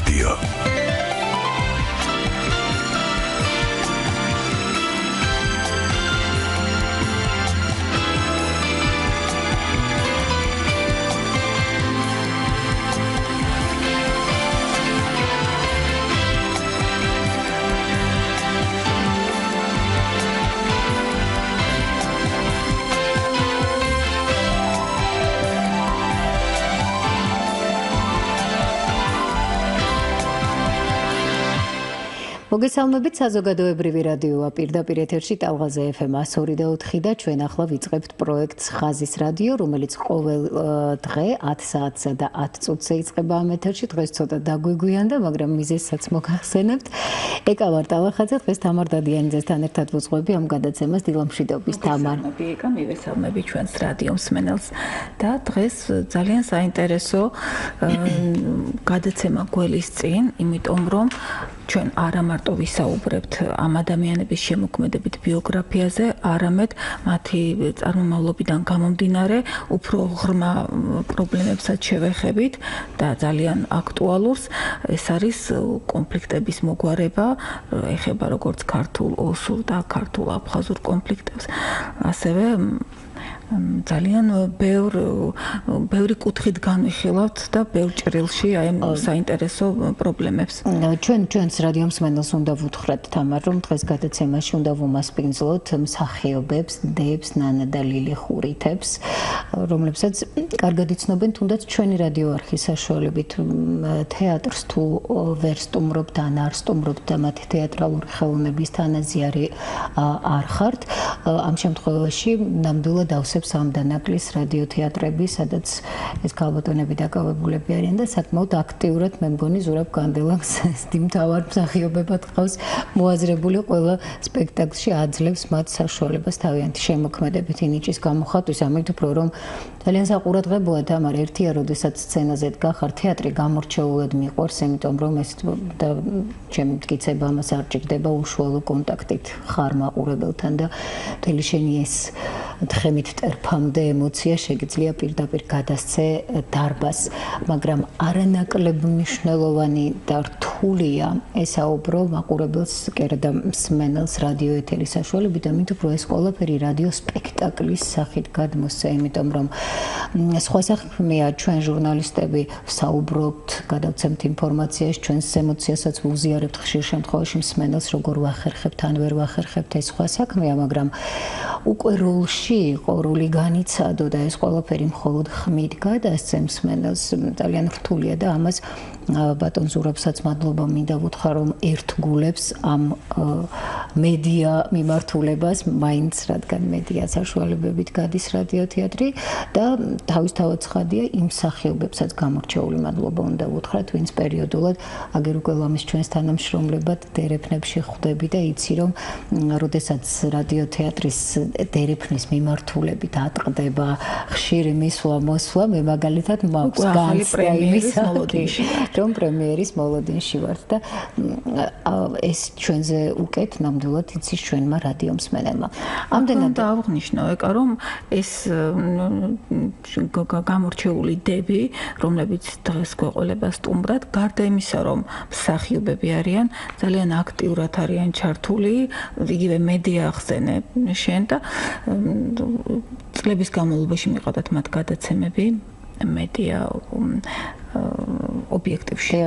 რადიო. მოგესალმებით, საზოგადოებრივი რადიოა პირდაპირ ეთერში ტალღაზე FM 102.4 და ჩვენ ახლა ვიწყებთ პროექტს ხაზის რადიო, რომელიც ყოველ დღე 10 საათსა და 10 წუთზე იწყება ამ ეთერში. დღეს ცოტა დაგვიგვიანდა, მაგრამ მიზეზსაც მოგახსენებთ. ეკა ვარ ტალახაძე, დღეს თამარ დადიანიძესთან ერთად ვუძღვები ამ გადაცემას. დილამშვიდობის თამარ. ეკა მივესალმები ჩვენს რადიო მსმენელს და დღეს ძალიან საინტერესო გადაცემა გველის წინ, იმიტომ რომ ჩვენ არა მარტო ვისაუბრებთ ამ ადამიანების შემოქმედებით ბიოგრაფიაზე, არამედ მათი წარმომავლობიდან გამომდინარე უფრო ღრმა პრობლემებსაც შევეხებით და ძალიან აქტუალურს. ეს არის კონფლიქტების მოგვარება, ეხება როგორც ქართულ ოსურ და ქართულ აფხაზურ კონფლიქტებს, ასევე ძალიან ბევრი კუთხით განვიხილავთ და ბევრ ჭრილში აი ამ საინტერესო პრობლემებს. ჩვენს რადიო მსმენელს უნდა ვუთხრათ თამარ, რომ დღეს გადაცემაში უნდა ვუმასპინძლოთ მსახიობებს, დებს, ნანა და ლილი ხურითებს, რომლებსაც კარგად იცნობენ თუნდაც ჩვენი რადიო არხის საშუალებით. თეატრს თუ ვერ სტუმრობთ ან არ სტუმრობთ და მათი თეატრალური ხელოვნების თანაზიარი არ ხართ, ამ შემთხვევაში ნამდვილად ავსებს ამ დანაკლის რადიო თეატრები, სადაც ეს ქალბატონები დაკავებულები არიან და საკმაოდ აქტიურად მე მგონი ზურაბ განდელაკს მთავარ მსახიობებად ყავს მოაზრებული ყველა სპექტაკლში აძლევს მათ საშუალებას თავიანთი შემოქმედებით ნიჭის გამოხატვის. ამით უფრო რომ ძალიან საყურადღებოა თამარ, ერთია როდესაც სცენაზე დგახარ, თეატრი გამორჩეულად მიყვარს, იმიტომ რომ ეს და ჩემი მტკიცება ამას არ ჭირდება უშუალო კონტაქტით ხარ მაყურებელთან და მთელი შენი ეს თხემით ტერფამდე ემოცია შეგიძლია პირდაპირ გადასცე დარბას, მაგრამ არანაკლებ მნიშვნელოვანი და რთულია ესაუბრო მაყურებელს კერდა მსმენელს რადიო ეთერის საშუალებით, ამით უფრო ეს ყველაფერი რადიო სპექტაკლის სახით გადმოსცა, იმიტომ რომ სხვა საქმეა, ჩვენ ჟურნალისტები ვსაუბრობთ, გადავცემთ ინფორმაციას, ჩვენს ემოციასაც ვუზიარებთ ხშირ შემთხვევაში მსმენელს, როგორ ვახერხებთ ან ვერ ვახერხებთ, ეს სხვა საქმეა, მაგრამ უკვე როლში იყო, როლი განიცადო და ეს ყველაფერი მხოლოდ ხმით გადასცემ მსმენელს, ძალიან რთულია და ამას ბატონ ზურაბსაც მადლობა მინდა ვუთხრა, რომ ერთგულებს ამ მედია მიმართულებას, მაინც რადგან მედია საშუალებებით გადის რადიო თეატრი და თავისთავად ცხადია იმ მსახიობებსაც გამორჩეული მადლობა უნდა ვუთხრათ, ვინც პერიოდულად აგერ უკვე ლამის ჩვენს თანამშრომლებად დერეფნებში ხვდები და იცი რომ როდესაც რადიო თეატრის დერეფნის მიმართულებით ატყდება ხშირი მისვლა-მოსვლა, მე მაგალითად მაქვს განცდა იმის მოლოდინში, რომ პრემიერის მოლოდინში ვარ და ეს ჩვენზე უკეთ ნამდვილად იცის ჩვენმა რადიო მსმენელმა. ამდენად დავღნიშნო ეკა, რომ ეს გამორჩეული დები, რომლებიც დღეს გვეყოლება სტუმრად, გარდა იმისა, რომ მსახიობები არიან, ძალიან აქტიურად არიან ჩართული, იგივე მედია ახსენე შენ და წლების განმავლობაში მიყავდათ მათ გადაცემები მედია ობიექტივში.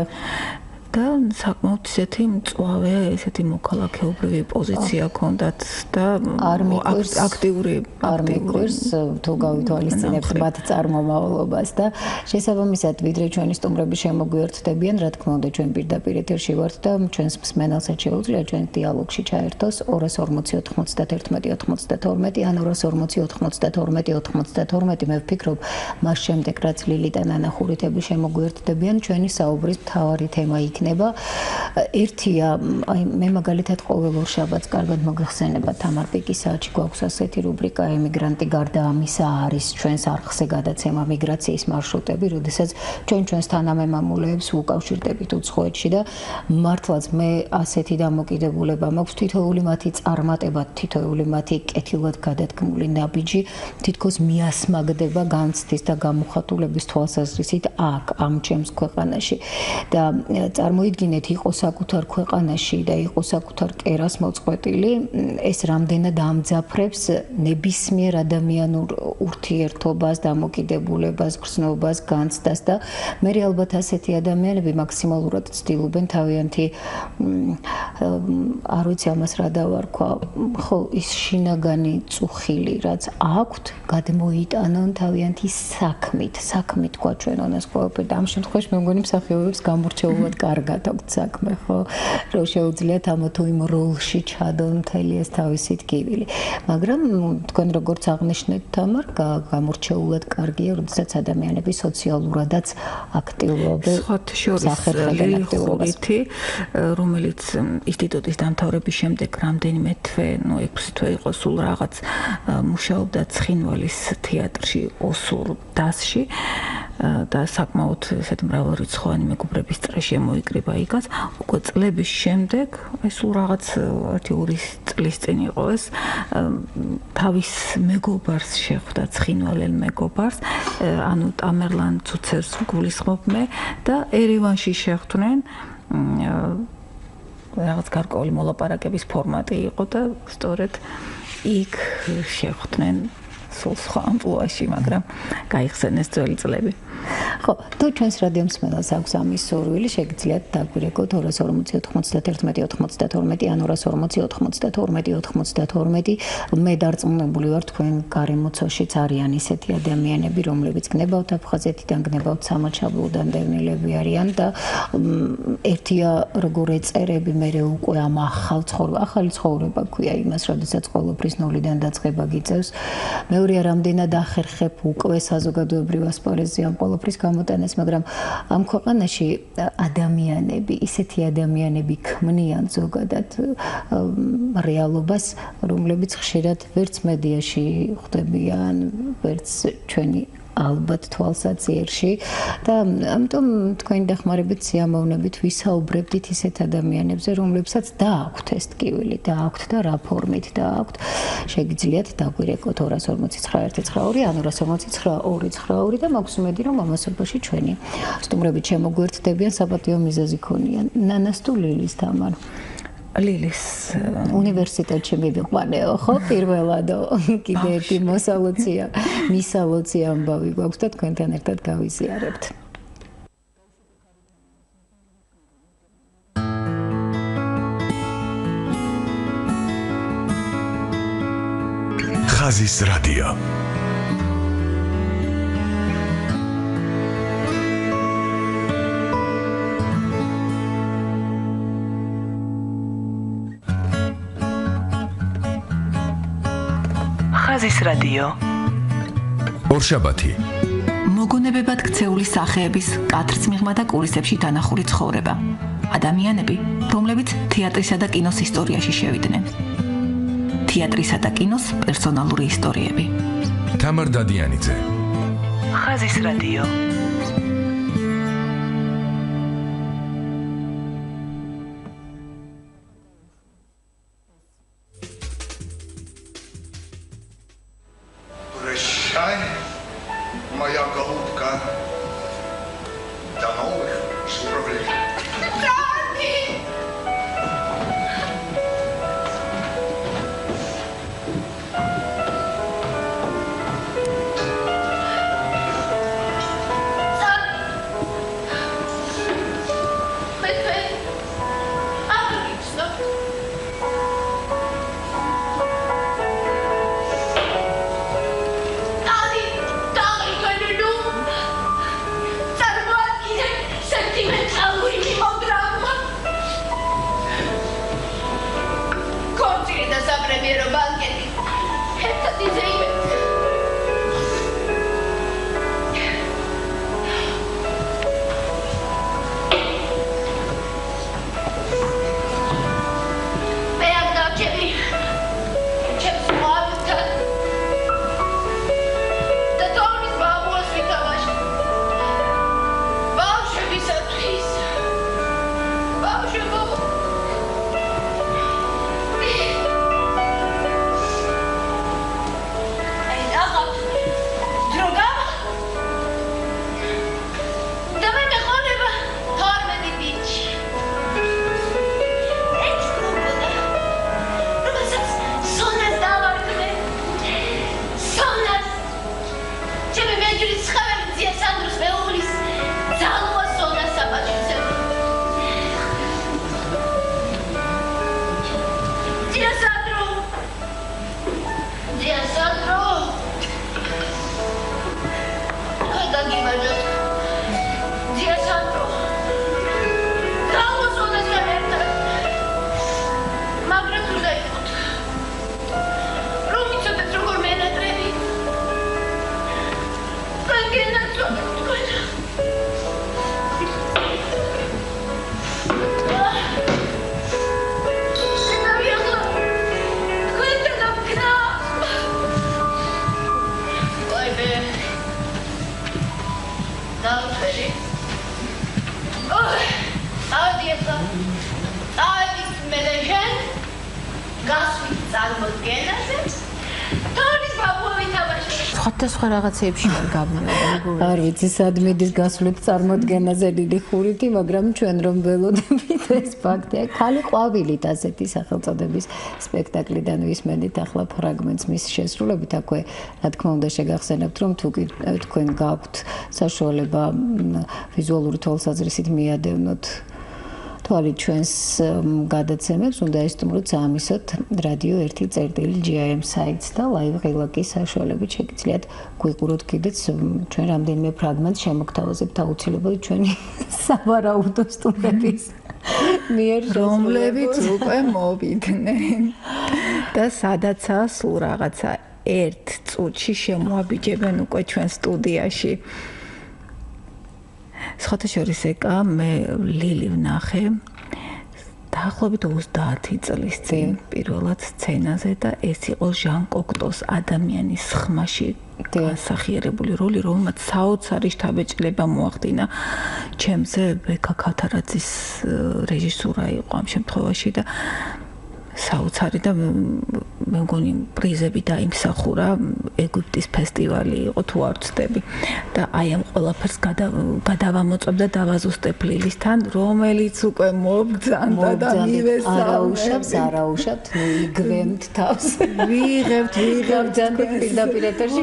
და საკმაოდ ისეთი მწვავე, ესეთი მოქალაქეობრივი პოზიცია ჰქონდათ და აქტიური თუ გავითვალისწინებთ მათ წარმომავლობას და შესაბამისად ვიდრე ჩვენი სტუმრები შემოგვიერთდებიან, რა თქმა უნდა ჩვენ პირდაპირ ეთერში ვართ და ჩვენს მსმენელსაც შეუძლია ჩვენ დიალოგში ჩაერთოს 240 91 92 ან 240 92 92. მე ვფიქრობ, მას შემდეგ რაც ლილი და ნანა ხურითები შემოგვიერთდებიან, ჩვენი საუბრის მთავარი თემა იქნება იქნება. ერთია, აი მე მაგალითად ყოველ ორ შაბათს კარგად მოგხსენება თამარ პიკის საათში გვაქვს ასეთი რუბრიკა ემიგრანტი გარდა ამისა არის ჩვენს არხზე გადაცემა მიგრაციის მარშრუტები, როდესაც ჩვენს თანამემამულეებს ვუკავშირდებით უცხოეთში და მართლაც მე ასეთი დამოკიდებულება მაქვს თითოეული მათი წარმატება, თითოეული მათი კეთილად გადადგმული ნაბიჯი თითქოს მიასმაგდება განცდის და გამოხატულების თვალსაზრისით აქ ამ ჩემს ქვეყანაში და წარმოიდგინეთ იყო საკუთარ ქვეყანაში და იყო საკუთარ კერას მოწყვეტილი ეს რამდენად ამძაფრებს ნებისმიერ ადამიანურ ურთიერთობას, დამოკიდებულებას, გრძნობას, განცდას და მე ალბათ ასეთი ადამიანები მაქსიმალურად ცდილობენ თავიანთი არ ვიცი ამას რა დავარქვა, ხო ის შინაგანი წუხილი რაც აქვთ, გადმოიტანონ თავიანთი საქმით თქვა ჩვენ ონას ყოველფერ და ამ შემთხვევაში მე მგონი მსახიობებს გამორჩეულად კარგად აქვთ საქმე, ხო, რომ შეუძლიათ ამ თუ იმ როლში ჩადონ მთელი ეს თავისი ტკივილი. მაგრამ თქვენ როგორც აღნიშნეთ თამარ, გამორჩეულად კარგია, როდესაც ადამიანები სოციალურადაც აქტიურობენ. სხვათა შორის ლილი ხურითი, რომელიც ინსტიტუტის დამთავრების შემდეგ რამდენიმე თვე, 6 თვე იყო სულ რაღაც მუშაობდა ცხინვალის თეატრში ოსურ დასში და საკმაოდ ესეთ მრავალრიცხოვანი მეგობრების წრე შემოიკრიბა იქაც. უკვე წლების შემდეგ, სულ რაღაც 1-2 წლის წინ იყო ეს, თავის მეგობარს შეხვდა ცხინვალელ მეგობარს, ანუ ტამერლან ცუცერს გულისხმობ მე და ერევანში შეხვდნენ რაღაც გარკვეული მოლაპარაკების ფორმატი იყო და სწორედ იქ შეხვდნენ სულ სხვა ამპლუაში, მაგრამ გაიხსენეს ძველი წლები. ხო, თუ ჩვენს რადიო მსმენელს აქვს ამის სურვილი, შეგიძლიათ დაგვირეკოთ 240 91 92 ან 240 92 92. მე დარწმუნებული ვარ, თქვენ გარემოცოშიც არიან ისეთი ადამიანები, რომლებიც გნებავთ აფხაზეთიდან, გნებავთ სამაჩაბლოდან დევნილები არიან და ერთია როგორ ეწერები მე უკვე ამ ახალი ცხოვრება ქვია იმას, როდესაც ყოველთვის ნულიდან დაწყება გიწევს. მეორეა რამდენად ახერხებ უკვე საზოგადოებრივ ასპარეზზე ამ ყოველფრის გამოტანას, მაგრამ ამ ქვეყანაში ადამიანები, ისეთი ადამიანები ქმნიან ზოგადად რეალობას, რომლებიც ხშირად ვერც მედიაში ხვდებიან, ვერც ჩვენი ალბათ თვალსაჩინში და ამიტომ თქვენი დახმარებით სიამოვნებით ვისაუბრებდით ისეთ ადამიანებზე, რომლებსაც დააქვთ ეს ტკივილი, დააქვთ და რა ფორმით დააქვთ. შეგიძლიათ დაგვირეკოთ 249 ან 249 და მაქვს უმედი, რომ ამასობაში ჩვენი სტუმრები შემოგვერთდებიან, საპატიო მიზეზი ქონიან. ნანას თუ ლილის თამარ? ლილის უნივერსიტეტში მივიყვანეო, ხო, პირველადო კიდე ერთი მისალოცია ამბავი გვაქვს და თქვენთან ერთად გავიზიარებთ. ხაზის რადიო. ხაზის რადიო. ორშაბათი. მოგონებებად ქცეული სახეების კადრს მიღმა და კულისებში დანახული ცხოვრება. ადამიანები, რომლებიც თეატრისა და კინოს ისტორიაში შევიდნენ. თეატრისა და კინოს პერსონალური ისტორიები. თამარ დადიანიძე. ხაზის რადიო. Моя голубка, до новых журавлей. ვიყავით წარმოდგენაზე. თორნის ბაბუები თამაშობდნენ. სხვადასხვა რაღაცეებში არ გაბნეოდა. არ ვიცი, სად მიდის გასვლით წარმოდგენაზე დიდი ხურითი, მაგრამ ჩვენ რომ ველოდებით ეს ფაქტია. ქალი ყვავილით ასეთი სახელწოდების სპექტაკლიდან ვისმენთ ახლა ფრაგმენტს მის შესრულებით. აქვე, რა თქმა უნდა, შეგახსენებთ, რომ თუ თქვენ გაქვთ საშუალება ვიზუალური თვალსაზრისით მიადევნოთ თვალი ჩვენს გადაცემებს, უნდა ესტუმროთ ამისოთ რადიო 1.GIM საიტს და ლაივ ღილაკის საშუალებით შეგიძლიათ გვიყუროთ კიდეც ჩვენ რამდენიმე ფრაგმენტს შემოგთავაზებთ აუცილებლად ჩვენი სავარაუდო სტუმრების მიერ რომლებიც უკვე მოვიდნენ და სადაცაა სულ რაღაცა 1 წუთში შემოაბიჯებენ უკვე ჩვენ სტუდიაში. სხვათა შორის ეკა მე ლილი ვნახე დაახლოებით 30 წლის წინ პირველად სცენაზე და ეს იყო ჟან კოქტოს ადამიანის ხმაში გასახიერებული როლი, რომელმაც საოცარი შთაბეჭდილება მოახდინა ჩემზე. ბეკა ქათარაძის რეჟისურა იყო ამ შემთხვევაში და საოცარი და მე მგონი პრიზები დაიმსახურა. ეგვიპტის ფესტივალი იყო თუ არ ვცდები და აი ამ ყველაფერს გადავამოწმებ და დავაზუსტებ ლილისთან, რომელიც უკვე მობძანდა და მივესალმებით. არაუშავთ, ნუ იგრემთ თავს. ვიღებთ დავჯანდით პირდაპირ ეთერში.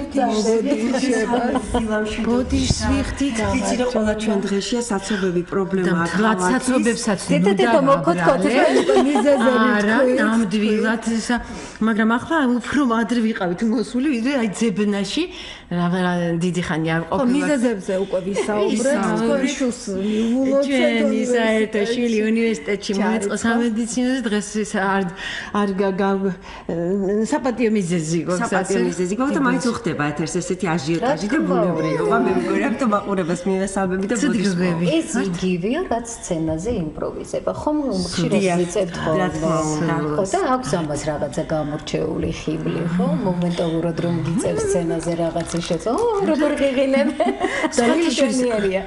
ბოდიშს ვიხდით. ვიცი რა ყველა ჩვენ დღეშია საცობები პრობლემა აქვს. რა საცობებსაც დედათო მოკოთქოთ არა ნამდვილად ისა მაგრამ ახლა უფრო ადრე ვიყავით მოსული ვიდრე აი ძებნაში რა დიდი ხანი არ ყოფილა. მიზეზებზე უკვე ვისაუბრეთ, თქვენ შულს მიულოცეთ. ჩვენი საერთო შვილი უნივერსიტეტში მოეწყო სამედიცინო და დღეს არ საპატიო მიზეზი გვაქვს. საპატიო მიზეზი გვაქვს და მაინც უხდება ეთერს ესეთი აჟიოტაჟი და ბუნებრივობა. მე მგონი ამ მაყურებას მივესალმები და ბოდიშს. ეს იგივეა, რაც სცენაზე იმპროვიზება. ხომ ხშირად ვიწებთ ხოლმე. ხო და აქვს ამას რაღაცა გამორჩეული ხიბლი, ხო? მომენტალურად რომ გიწევს სცენაზე რაღაცა შეცო, როგორ გიღინებ? და შვენიერია.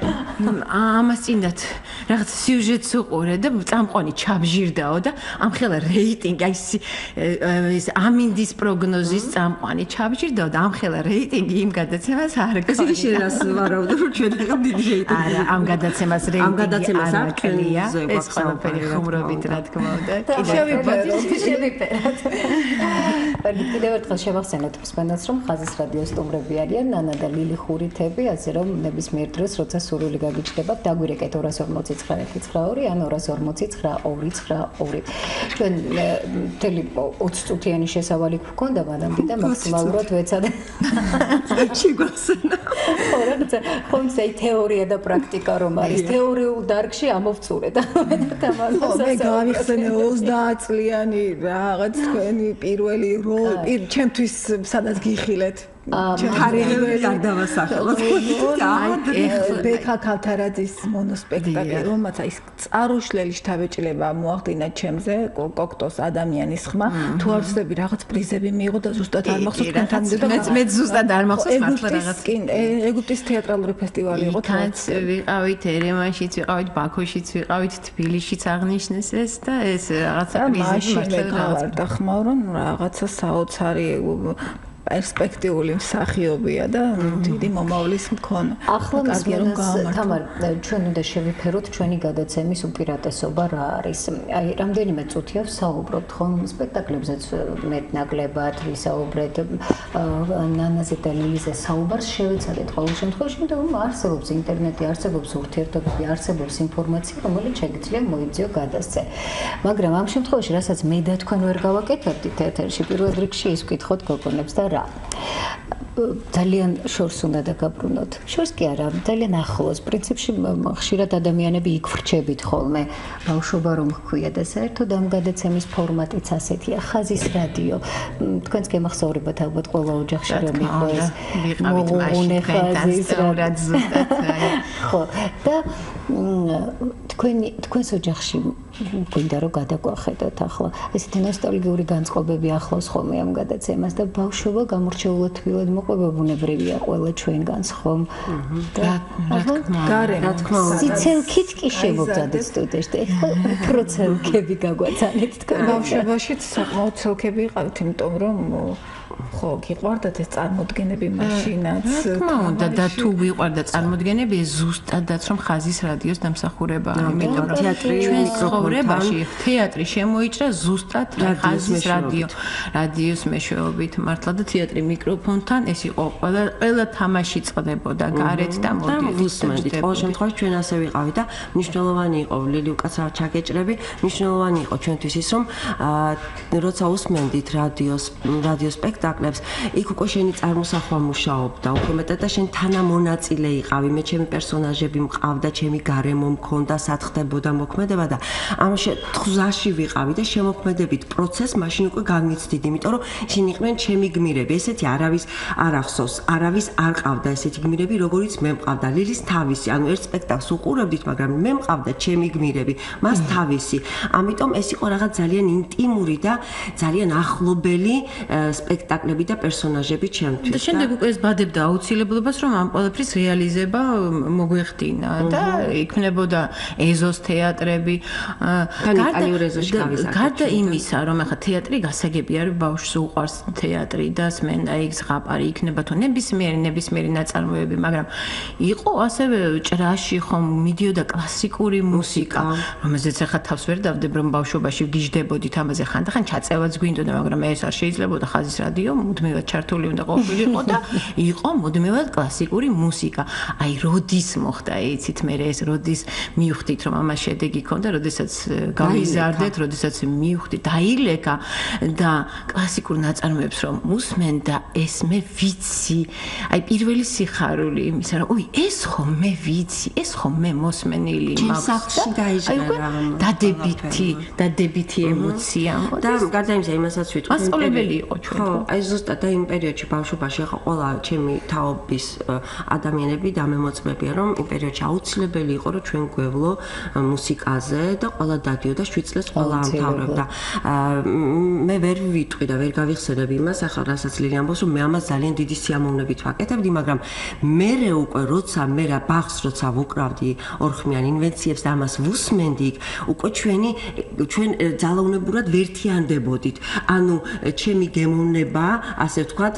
ამას წინდათ რაღაც სიუჟეტს უყურე და წამყვანი ჩაბჟირდაო და ამხელა რეიტინგი აი ეს ამინდის პროგნოზის წამყვანი ჩაბჟირდაო და ამხელა რეიტინგი იმ გადაცემას არ ეს იგი შენას ვარავდა რომ ჩვენ რაღაც დიდი რეიტინგი. არა, ამ გადაცემას რეიტინგი არ ჩვენია. ეს ყველაფერი ხუმრობით რა თქმა უნდა. შევიფეროთ. კიდევ ერთხელ შევახსენოთ მსმენელს, რომ ხაზის რადიო სტუმრები არიან ნანა და ლილი ხურითები, ასე რომ ნებისმიერ დროს, როცა სურვილი გაგიჩნდებათ, დაგვირეკეთ 240 ან 240 ჩვენ მთელი 20 წუთიანი შესავალი გქონდა მანამდე და მაქსიმალურად ვეცადე. შეგვახსენა. ხო, რაღაცა ხომსე თეორია და პრაქტიკა რომ არის. თეორიულ დარგში ამოვწურე და მე გავიხსენე 30 წლიანი რაღაც თქვენი პირველი როლი ჩემთვის სადაც გიხილეთ. თარიღები არ დავასახელოთ. ბეკა ქათარაძის მონოსპექტაკლი, რომელსაც ის წარუშლელი შთაბეჭდილება მოახდინა ჩემზე, კოქტოს ადამიანის ხმა, თუ არ ვცდები რაღაც პრიზები მიიღო და ზუსტად არ მახსოვს თქვენთან მე ზუსტად არ მახსოვს მართლა რაღაც. ეგვიპტის თეატრალური ფესტივალი იყო თანაც ვიყავით ერევანშიც, ვიყავით ბაქოშიც, ვიყავით თბილისშიც აღნიშნეს ეს და ეს რაღაცა პრიზები მართლა რაღაც ხმაო რომ რაღაცა საოცარი პერსპექტიული მსახიობია და დიდი მომავლის მქონე. ახლა თამარ, ჩვენ უნდა შევიფეროთ ჩვენი გადაცემის უპირატესობა რა არის. აი, რამდენიმე წუთია ვსაუბრობთ ხომ სპექტაკლებზეც მეტნაკლებად ვისაუბრეთ, ნანაზე და ლილიზე საუბარს შევეცადეთ ყოველ შემთხვევაში, იმიტომ რომ არსებობს ინტერნეტი, არსებობს ურთიერთობები, არსებობს ინფორმაცია, რომელიც შეგიძლია მოიძიო გადასცე. მაგრამ ამ შემთხვევაში, რასაც მე და თქვენ ვერ გავაკეთებდით ეთერში, პირველ რიგში ის ვკითხოთ გოგონებს და ძალიან შორს უნდა დაგაბრუნოთ. შორს კი არა, ძალიან ახლოს. პრინციპში ხშირად ადამიანები იქ ვრჩებით ხოლმე. ბავშვობა რომ ჰქვია და საერთოდ ამ გადაცემის ფორმატიც ასეთია, ხაზის რადიო. თქვენც გემახსოვრებათ ალბათ ყველა ოჯახში რომ იყო ეს მოღუნე ხაზის რადიო. ხო, და თქვენს ოჯახში გვინდა რომ გადაგვახედოთ ახლა ესეთი ნოსტალგიური განწყობები ახლავს ხოლმე ამ გადაცემას და ბავშვობა გამორჩეულად თბილად მოყვება ბუნებრივია ყველა ჩვენგანს ხომ რა თქმა უნდა ცელქით კი შემოგზადეთ სტუდიაში და ეხლა უფრო ცელქები გაგვაცანეთ თქვენ ბავშვობაშიც საკმაოდ ცელქები იყავით იმიტომ რომ ხო გიყვარდათ ეს წარმოდგენები მაშინაც თქმა უნდა და თუ გიყვარდა წარმოდგენები ზუსტადაც რომ ხაზის რადიოს დამსახურება იმიტომ რომ თეატრი მიკროფონებაში თეატრი შემოიჭრა ზუსტად ხაზის რადიოს მეშვეობით მართლა და თეატრი მიკროფონთან ეს იყო ყველა თამაში წყდებოდა გარეთ და მოდით ყოველ შემთხვევაში ჩვენ ასე ვიყავით და მნიშვნელოვანი იყო ლილი უკაცრავად ჩაგეჭრები მნიშვნელოვანი იყო ჩვენთვის ის რომ როცა უსმენდით რადიო სპექტაკლებს იქ უკვე შენი წარმოსახვა მუშაობდა უფრო მეტად და შენ თანამონაწილე იყავი მე ჩემი პერსონაჟები მყავდა ჩემი გარემო მქონდა სათხდებოდა მოქმედება და ამ თხზაში ვიყავი და შემოქმედებით პროცესს მაშინ უკვე განვიცდით იმიტომ რომ ისინი იყვნენ ჩემი გმირები ესეთი არავის არ ახსოვს არავის არ ყავდა ესეთი გმირები როგორიც მე მყავდა ლილის თავისი ანუ ერთ სპექტაკლს უყურებდით მაგრამ მე მყავდა ჩემი გმირები მას თავისი ამიტომ ეს იყო რაღაც ძალიან ინტიმური და ძალიან ახლობელი სპექტაკლები და პერსონაჟები ჩემთვის. და შემდეგ უკვე ეს ბადებდა აუცილებლობას, რომ ამ ყველაფრის რეალიზება მოგვეხდინა და იქნებოდა ეზოს თეატრები. გარდა იმისა, რომ ახლა თეატრი გასაგები არის, ბავშვს უყვარს თეატრი და სმენა იქ ზღაპარი იქნება თუ ნებისმიერი ნაწარმოები, მაგრამ იყო ასევე ჭრაში ხომ მიდიოდა კლასიკური მუსიკა, რომელზეც ახლა თავს ვერ დავდებ, რომ ბავშვობაში გიждდებოდით ამაზე ხანდახან ჩაწევაც გვინდოდა, მაგრამ ეს არ შეიძლებოდა ხაზის რადიო მუდმივად ჩართული უნდა ყოფილიყო და იყო მუდმივად კლასიკური მუსიკა. აი როდის მოხდა იცით მე ეს როდის მივხვდით რომ ამას შედეგი ქონდა, როდესაც გავიზარდეთ, როდესაც მივხვდით დაილეკა და კლასიკურ ნაწარმოებს რომ უსმენ და ეს მე ვიცი. აი პირველი სიხარული იმისა რომ ой ეს ხომ მე ვიცი, ეს ხომ მე მოსმენილი მაქვს. დადებითი ემოცია. და გარდა იმისა იმასაც ვიტყვი მასწავლებელი იყო ჩვენ. ხო, აი ზუსტად და იმ პერიოდში ბავშვობაში ახლა ყველა ჩემი თაობის ადამიანები დამემოწმებია რომ იმ პერიოდში აუცილებელი იყო რომ ჩვენ გვევლო მუსიკაზე და ყველა დადიოდა 7 წელს ყველა ამთავრებდა. მე ვერ ვიტყვი და ვერ გავიხსენებ იმას ახლა რასაც ლილი ამბობს რომ მე ამას ძალიან დიდი სიამოვნებით ვაკეთებდი მაგრამ მე უკვე როცა მე რა ბაღს როცა ვუკრავდი ორხმიან ინვენციებს და ამას ვუსმენდი უკვე ჩვენ ძალაუნებურად ვერთიანდებოდით. ანუ ჩემი გემოვნება, ასე ვთქვათ,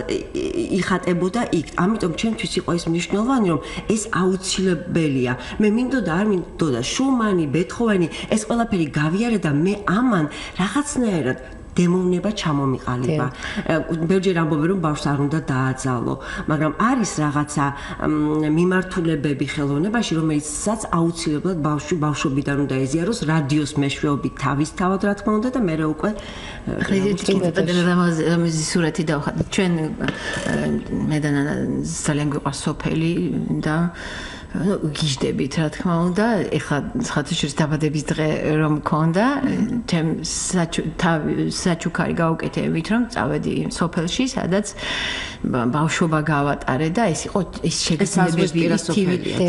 იხატებოდა იქ. ამიტომ ჩემთვის იყო ის მნიშვნელოვანი, რომ ეს აუცილებელია. მე მინდოდა, არ მინდოდა, შუმანი, ბეთჰოვენი, ეს ყველაფერი გავიარე და მე ამან რაღაცნაირად გემოვნება ჩამომიყალიბა. ბევრჯერ ამბობენ რომ ბავშვს არ უნდა დააძალო, მაგრამ არის რაღაცა მიმართულებები ხელოვნებაში, რომელიცაც აუცილებლად ბავშვობიდან უნდა ეზიაროს რადიოს მეშვეობით თავისთავად რა თქმა უნდა და მე უკვე რამაზი სურათი დავხატ. ჩვენ მე და ნანა ძალიან გვიყვარს სოფელი და გიждდებით რა თქმა უნდა ეხლა ხათუშის დაბადების დღე რომ მქონდა ჩემ საჩუქარი გავუკეთებით რომ წავედი სოფელში სადაც ბავშვობა გავატარე და ეს იყო ეს შეგრძნებები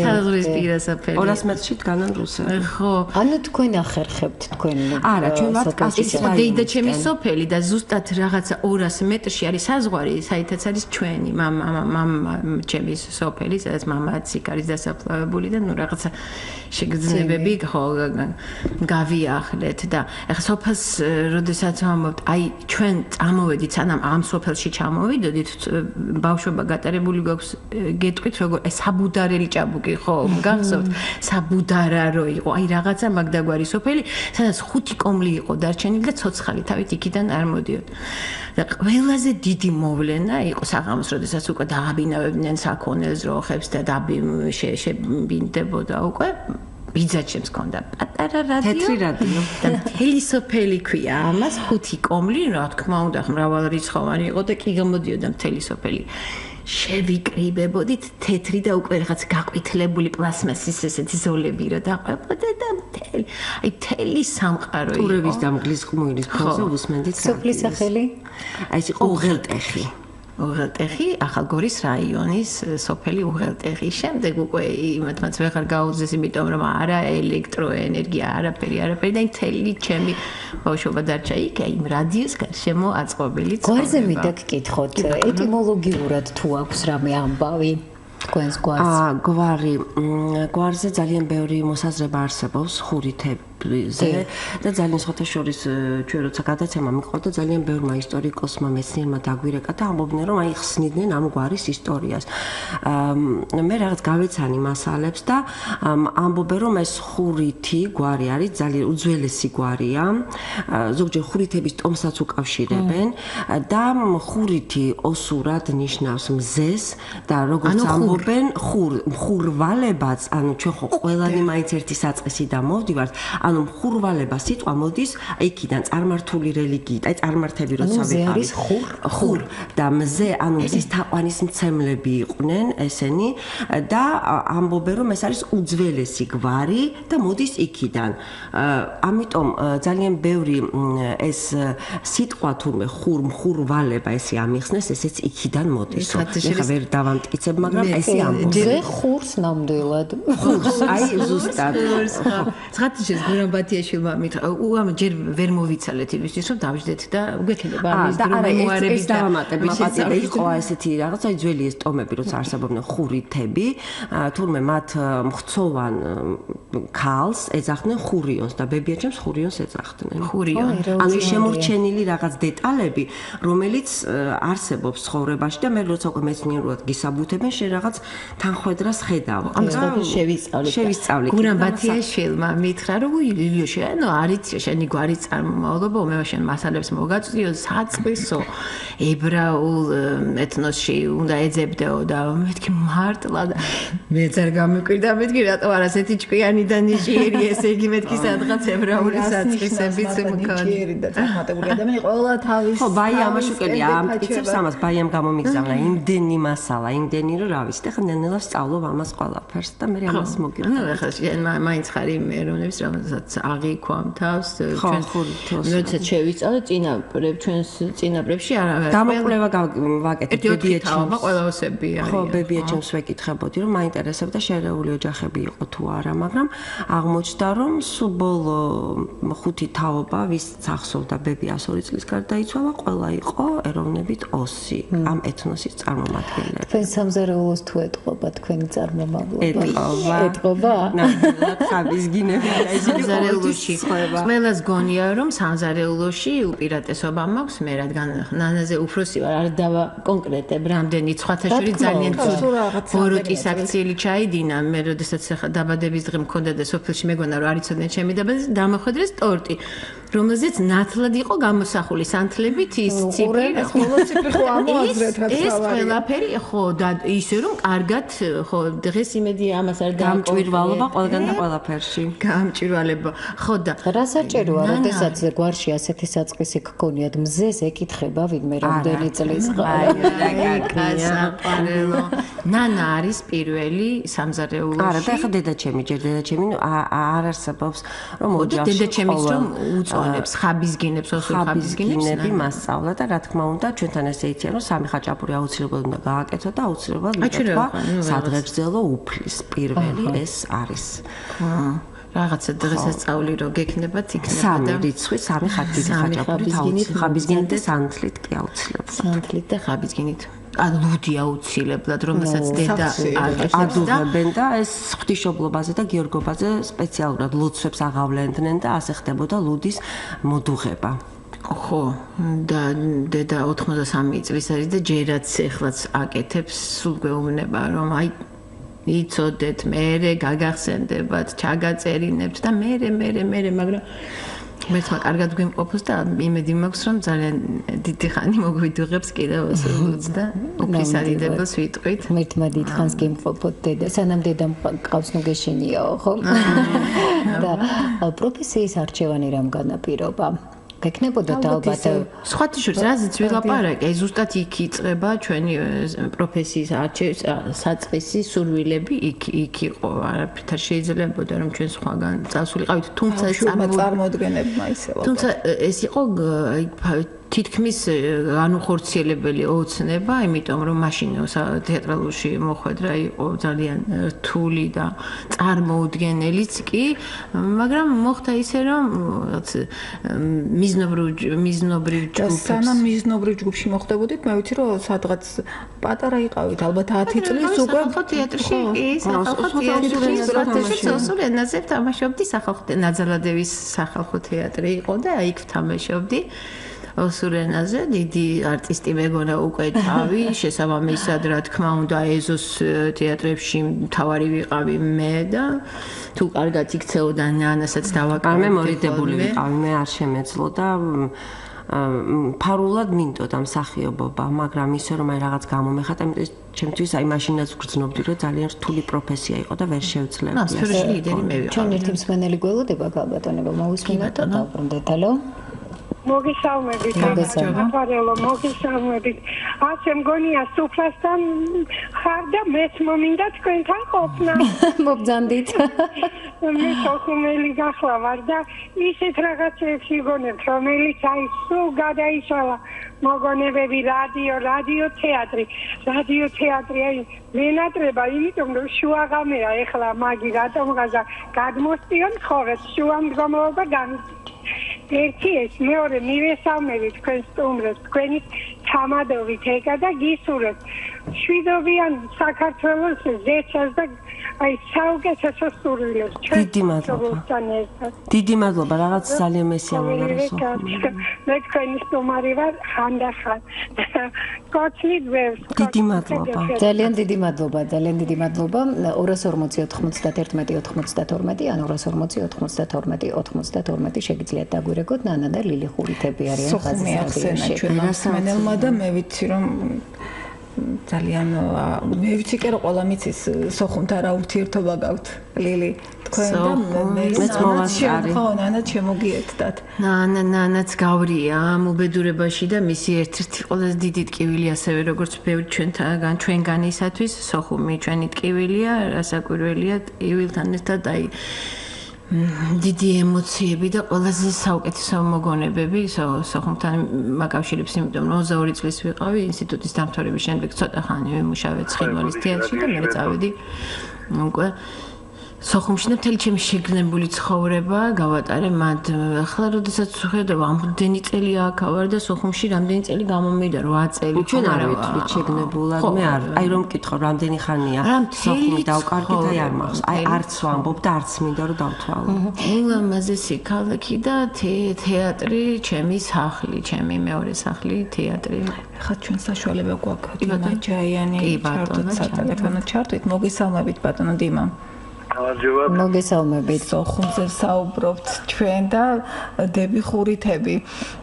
საზღვრის პირასოფელი 200 მეტრში დგანან რუსები ხო ანუ თქვენ ახერხებთ თქვენ არა ჩვენ ვართ ეს დეიდა ჩემი სოფელი და ზუსტად რაღაცა 200 მეტრში არის საზღვარი საითაც არის ჩვენი მამა ჩემი სოფელი სადაც მამაც იქ არის დასაფლავებული და ნუ რაღაცა შეგრძნებები ხო გავიახლეთ და ეხლა სოფელს როდესაც ვამბობთ აი ჩვენ წამოვედით სანამ ამ სოფელში ჩამოვიდოდით ბავშვობა გატარებული გვაქვს გეტყვით როგორ ეს საბუდარელი ჭაბუკი ხო გახსოვთ საბუდარა რო იყო აი რაღაცა მაგდაგვარი სოფელი სადაც 5 კომლი იყო დარჩენილი და ცოცხალი თავით იქიდან არ მოდიოდ და ყველაზე დიდი მოვლენა იყო საღამოს როდესაც უკვე დააბინავებდნენ საქონელს როხებს და შებინდებოდა უკვე ბიძაჩემს ქონდა პატარა რადიო თეთრი რადიო და თელისოფელი ქვია ამას 5 კომლი რა თქმა უნდა მრავალრიცხოვანი იყო და კი გამოდიოდა თელისოფელი შევიკრიბებოდით თეთრი და უკვე რაღაც გაყვითლებული პლასმასის ესეთი ზოლები რა დაყვებოდა და აი თელი სამყარო იყო ტურების დამგლის ყმურის ფონზე უსმენდით სოფლის სახელი აი ეს იყო უღელტეხი უღელტეხი, ახალგორის რაიონის სოფელი უღელტეხი. შემდეგ უკვე იმათმაც ვეღარ გაუძლეს, იმიტომ რომ არა ელექტროენერგია, არაფერი და მთელი ჩემი ბავშვობა დარჩა იქ, იმ რადიოს გარშემო აწყობილი ცხოვრება. გვარზე მინდა გკითხოთ, ეტიმოლოგიურად თუ აქვს რამე ამბავი? თქვენს გვარს. გვარზე ძალიან ბევრი მოსაზრება არსებობს ხურითებზე და ძალიან სხვადასხვა ჩვენ როცა გადაცემა მიყვარდა ძალიან ბევრმა ისტორიკოსმა მეცნიერმა დაგვირეკა და ამბობდნენ რომ აი ხსნიდნენ ამ გვარის ისტორიას. მე რაღაც გავეცანი მასალებს და ამბობენ რომ ეს ხურითი გვარი არის ძალიან უძველესი გვარია. ზოგჯერ ხურითების ტომსაც უკავშირებენ და ხურითი ოსურად ნიშნავს მზეს და როგორც ამბობენ ხურვალებაც, ანუ ჩვენ ხო ყველანი მაინც ერთი საწყისი და მოვდივართ, ანუ ხურვალება სიტყვა მოდის იქიდან წარმართული რელიგიით, აი წარმართები როცა ვიყავით. ხურ და მზე, ანუ მზის თაყვანის მცემლები იყვნენ ესენი და ამბობენ რომ ეს არის უძველესი გვარი და მოდის იქიდან. ამიტომ ძალიან ბევრი ეს სიტყვა თურმე ხურვალება ესე ამიხსნეს, ესეც იქიდან მოდის. ეხლა ვერ დავამტკიცებ, მაგრამ ესე ამბობენ. ხურს ნამდვილად. ხურს, აი ზუსტად. ცხადიშეს გურამბათიაშვილმა მითხრა, ამ ჯერ ვერ მოვიცალეთ იმისთვის, რომ დავждეთ და უგექნება ამის დრო მემუარები და მაპატიება იყო ესეთი რაღაცა ძველი ეს ტომები, როცა არსებობდნენ ხურითები, თურმე მათ მხცოვან ქალს ეძახდნენ ხურიონს და ბებიაჩემს ხურიონს ეძახდნენ. ანუ შემორჩენილი რაღაც დეტალები, რომელიც არსებობს ცხოვრებაში და მე როცა უკვე მეცნიერულად გისაბუთებენ, შე რაღაც თანხwebdrას ხედავ. ამ სწორად შევისწავლე. გურამბათიაშვილმა მითხრა, რომ ილიოშე, ანუ არიცი შენი გვარი წარმომავლობა, მე შენ მასალებს მოგაწვიო, საწყისო ებრაულ ეთნოსში უნდა ეძებდეო და მეთქი მარტლა და მე ძარ გამიკვირდა, მეთქი რატო არ ასეთი ჭკვიანი და ნიჭიერი, ესე იგი მეთქი სადღაც ებრაული საწყისებიც მქონი და წარმატებული ადამიანი ყველა თავის. ხო, ბაი ამაშუკელია, ამტკიცებს ამას, ბაიამ გამომიგზავნა იმდენი მასალა, იმდენი რომ რა ვიცი, ახლა ნელ-ნელა სწავლობ ამას ყველაფერს და მე ამას მოგივდა. ანუ ახლა შენ მაინც ხარ იმ ეროვნების რომელსაც აღიქვამ თავს ჩვენს როცა შევიწავე ჩვენს წინაპრებში არა დამოკვლევა ვაკეთებ ბებიაჩემს ყველასები არის. ხო, ბებიაჩემს ვეკითხებოდი რომ მაინტერესებდა შერეული ოჯახები იყო თუ არა, მაგრამ აღმოჩნდა რომ სულ ბოლო 5 თაობა ვის ახსოვდა ბები 102 წლის გარდაიცვალა, ყველა იყო ეროვნებით ოსი, ამ ეთნოსის წარმომადგენლები. თქვენ სამზარეულოს თუ ეტყობა თქვენი წარმომავლობა? ეტყობა? ნამდვილად ხაბისგინები და ისინი სამზარეულოში. ყველას გონია რომ სამზარეულოში უპირატესობა მაქვს მე, რადგან ნანაზე უფროსი ვარ, არ დავა კონკრეტებ რამდენი სხვათაშორის ძალიან ბოროტის აქციელი ჩაიდინა. მე როდესაც დაბადების დღე მქონდა და სოფელში მეგონა რომ არ იცოდნენ ჩემი დაბადებას, დამახვედრეს ტორტი, რომელზეც ნათლად იყო გამოსახული სანთლებით ის ციფრი, ეს ყველაფერი ხო და ისე რომ კარგად ხო დღეს იმედი ამას არ გამჭვირვალობა ყველგან და ყველაფერში. გამჭვირვალება. ხო და რა საჭიროა, როდესაც გვარში ასეთი საწყისი გქონიათ, მზეს ეკითხება ვინმე რამდენი წლის გასაყვარელო. ნანა არის პირველი სამზარეულოში. არა, და ახლა დედაჩემი, ჯერ დედაჩემი არ არსებობს, რომ ოჯახში დედაჩემის რომ უწონებს, ხაბისგინებს, ოსურ ხაბისგინებს მასწავლა და რა თქმა უნდა, ჩვენთან ესე იციან, რომ სამი ხაჭაპური აუცილებლად უნდა გააკეთო და აუცილებლად მეთქვა სადღეგრძელო უფლის პირველი ეს არის. რაღაცა დღესასწაული რო გექნებათ იქნება და სამი რიცხვი, სამი ხაჭაპურით ხაბისგინით და სანთლით კი აუცილებლად. სანთლით და ხაბისგინით. ან ლუდი აუცილებლად, რომელსაც დედა ადუღებენ და ეს ღვთისმშობლობაზე და გიორგობაზე სპეციალურად ლოცვებს აღავლენდნენ და ასე ხდებოდა ლუდის მოდუღება. ხო, და დედა 83 წლის არის და ჯერაც ეხლაც აკეთებს, სულ გვეუბნება რომ აი იცოდეთ, მერე გაგახსენდებათ, ჩაგაწერინებთ და მერე, მაგრამ მერცმა კარგად გვიმყოფოს და იმედი მაქვს რომ ძალიან დიდი ხანი მოგვიდუღებს კიდევ ლუდს და უფლის არიდებელს ვიტყვით. მერცმა დიდ ხანს გიმყოფოთ დედა, სანამ დედამ ყავს ნუ გეშენიაო, ხო? და პროფესიის არჩევანი რამ განაპირობა? გეკნებოდათ ალბათ სხვათაშორის რაზეც ვილაპარაკე, აი ზუსტად იქ იწყება ჩვენი პროფესიის საწყისი სურვილები იქ იყო. არაფრით არ შეიძლებოდა რომ ჩვენ სხვაგან წასულიყავით, თუმცა წარმოდგენებმა ისევ. თუმცა ეს იყო თითქმის განუხორციელებელი ოცნება, იმიტომ რომ მაშინ თეატრალურში მოხვედრა იყო ძალიან რთული და წარმოუდგენელიც კი, მაგრამ მოხდა ისე რომ მიზნობრივ ჯგუფს სანამ მიზნობრივ ჯგუფში მოხვდებოდით, მე ვიცი რომ სადღაც პატარა იყავით, ალბათ 10 წლის უკვე სახალხო თეატრში კი, სახალხო თეატრში სოციალურ ენაზე თამაშობდი, სახალხო ნაძალადევის სახალხო თეატრი იყო და იქ თამაშობდი. ოსურ ენაზე დიდი არტისტი მეგონა უკვე თავი, შესაბამისად რა თქმა უნდა ეზოს თეატრებში მთავარი ვიყავი მე და თუ კარგად იქცეოდა ნანასაც დავაკავე. მე მორიდებული ვიყავი, მე არ შემეძლო და ფარულად მინდოდა მსახიობობა, მაგრამ ისე რომ აი რაღაც გამომეხატა, იმიტომ ჩემთვის აი მაშინაც ვგრძნობდი, რომ ძალიან რთული პროფესია იყო და ვერ შევძლებდი. სფეროში ლიდერი მე ვიყავი. ჩვენ ერთი მსმენელი გველოდება გაბატონებო, მოვისმინოთ და დავბრუნდეთ. ჰალო. მოგესალმებით, აბარელო, მოგესალმებით. ასე მგონია სუფრასთან ხარ და მეც მომინდა თქვენთან ყოფნა. მოგძანდით. მე სოხუმელი გახლა ვარ და ისეთ რაღაცებს ვიგონებთ, რომელიც აი სულ გადაიშალა მოგონებები რადიო თეატრი. რადიო თეატრი აი მენატრება, იმიტომ რომ შუაღამეა ეხლა მაგი რატომღაზა გადმოსწიონ ხოლმე შუამდგომლობა გამიწ ერთი ეს მეორე მივესალმები თქვენ სტუმრებს, თქვენი თამადობით ეკა და გისურვებთ შვიდობიან საქართველოს ზეცას და აი საუკეთესო სურვილებს ჩვენ სოხუმთან ერთად. დიდი მადლობა, რაღაც ძალიან მესიამოვნებაა. მე თქვენი სტუმარი ვარ, ხანდახან. გოცნით ბევრს. დიდი მადლობა. ძალიან დიდი მადლობა, ძალიან დიდი მადლობა. 240 91 92 ან 240 92 შეგიძლიათ დაგვირეკოთ. ნანა და ლილი ხურითები არიან სოხუმი ახსენა ჩვენ მსმენელმა და მე ვიცი რომ ძალიან მე ვიცი კი რომ ყველა მიცის სოხუმთან რა ურთიერთობა გაქვთ ლილი თქვენ და მეც მოვასწარი ხო ნანა შემოგიერთდათ ნანაც გავრია ამ უბედურებაში და მისი ერთ-ერთი ყველაზე დიდი ტკივილი ასევე როგორც ბევრი ჩვენგანისათვის სოხუმი ჩვენი ტკივილია რასაკვირველია ტკივილთან ერთად აი დიდი ემოციები და ყველაზე საუკეთესო მოგონებები სოხუმთან მაკავშირებს, იმიტომ რომ 22 წლის ვიყავი ინსტიტუტის დამთავრების შემდეგ ცოტა ხანი ვიმუშავე ცხინვალის თეატრში და მე წავედი უკვე სოხუმში და მთელი ჩემი შეგნებული ცხოვრება გავატარე მათ. ახლა როდესაც ვხედავ ამდენი წელი აქ ვარ და სოხუმში რამდენი წელი გამომივიდა 8 წელი ჩვენ არ ვეთვლით შეგნებულად მე არ აი რომ მკითხო რამდენი ხანია სოხუმი დავკარგეთ აი არ მახსოვს აი არც ვამბობ და არც მინდა რომ დავთვალო. ულამაზესი ქალაქი და თეატრი ჩემი სახლი ჩემი მეორე სახლი თეატრი. ხა ჩვენ საშუალება გვაქვს დიმა ჯაიანი ჩართოთ სატელეფონო ჩართვით მოგესალმებით ბატონო დიმა. მოგესალმებით. სოხუმზე საუბრობთ ჩვენ და დები ხურითები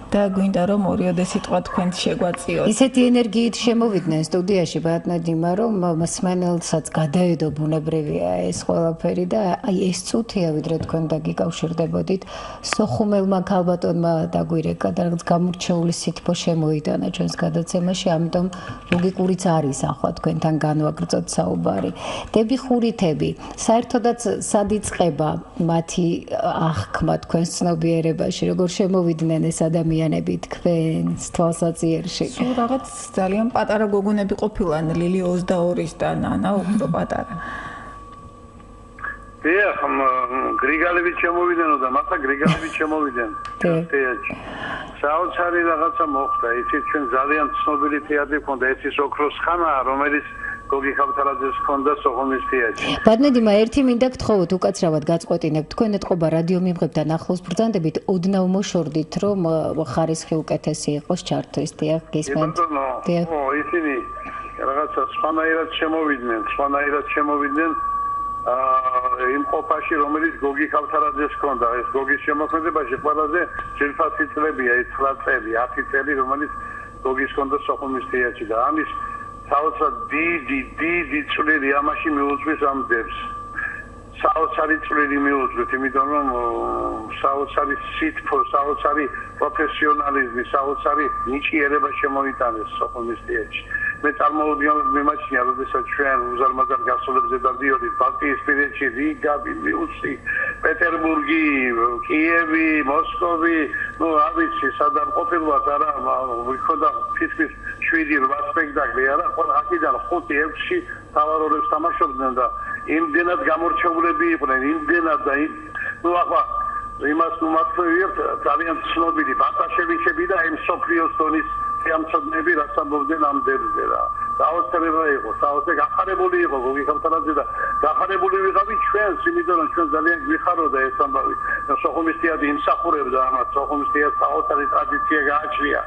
და გვინდა რომ ორიოდე სიტყვა თქვენ შეგვაწიოთ. ისეთი ენერგიით შემოვიდნენ სტუდიაში ბატონო დიმა, რომ მსმენელსაც გადაედო ბუნებრივია ეს ყველაფერი და აი ეს წუთია ვიდრე თქვენ დაგიკავშირდებოდით. სოხუმელმა ქალბატონმა დაგვირეკა და რაღაც გამორჩეული სითბო შემოიტანა ჩვენს გადაცემაში, ამიტომ ლოგიკურიც არის ახლა თქვენთან განვაგრძოთ საუბარი. დები ხურითები, საერთოდაც სად იწყება მათი აღქმა თქვენს ცნობიერებაში, როგორ შემოვიდნენ ეს ადამიანები თქვენს თვალსაჩინოში? სულ რაღაც ძალიან პატარა გოგონები ყოფილან ლილი 22-ის და ნანა უფრო პატარა. დიახ, გრიგალები შემოვიდნენ და მართლა გრიგალები შემოვიდნენ თეატრში. საოცარი რაღაცა მოხდა, იცით ჩვენ ძალიან ცნობილი თეატრი ქონდა, ეს ის ოქროს ხანაა, რომელიც გოგი ხავთალაძეს ჰქონდა სოხუმის თეატრში. ბატონო დიმა, ერთი მინდა გთხოვოთ უკაცრავად გაწყვეტინებთ. თქვენ ეთყობა რადიო მიმღებთან ახლოს ბრძანდებით, ოდნავ მოშორდით, რომ ხარისხი უკეთესი იყოს ჩართვის. დიახ, გისმენთ. დიახ. ისინი რაღაცა სხვანაირად შემოვიდნენ. იმ ყოფაში, რომელიც გოგი ხავთალაძეს ჰქონდა, ეს გოგის შემოქმედებაში ყველაზე ძირფასი წლებია, ეს 9 წელი, 10 წელი, რომელიც გოგის ჰქონდა სოხუმის თეატრში და ამის საოცარ დიდი წვლილი ამაში მიუძღვის ამ დებს. საოცარი წვლილი მიუძღვის, იმიტომ რომ საოცარი სითბო, საოცარი პროფესიონალიზმი, საოცარი ნიჭიერება შემოიტანეს სოხუმის თეატრში. მე წარმოვიდგინე მიმაჩნია როდესაც ჩვენ უზარმაზარ გასულებზე დავდიოდით ბალტიისპირეთში რიგა ვილნიუსი პეტერბურგი კიევი მოსკოვი ნუ არ ვიცი სადამ ყოფილვართ არა ვიქონდა ფიცფის 7-8 სპექტაკლი არა ყველა აქედან 5-6 თავარ როლებს თამაშობდნენ და იმდენად გამორჩეულები იყვნენ იმდენად და ნუ ახლა იმას ნუ მათქვევიერ ძალიან ცნობილი ბატაშევიჩები და იმ სოფლიოს დონის თეამწოდნები რაც ამბობდნენ ამ დებზე რა დაავადება იყო საოცრად გახარებული იყო გოგი ქავთარაძე და გახარებული ვიყავი ჩვენს იმიტომ რომ ჩვენ ძალიან გვიხაროდა ეს ამბავი სოხუმის თეატრი იმსახურებდა ამას სოხუმის თეატრს საოცარი ტრადიცია გააჩნია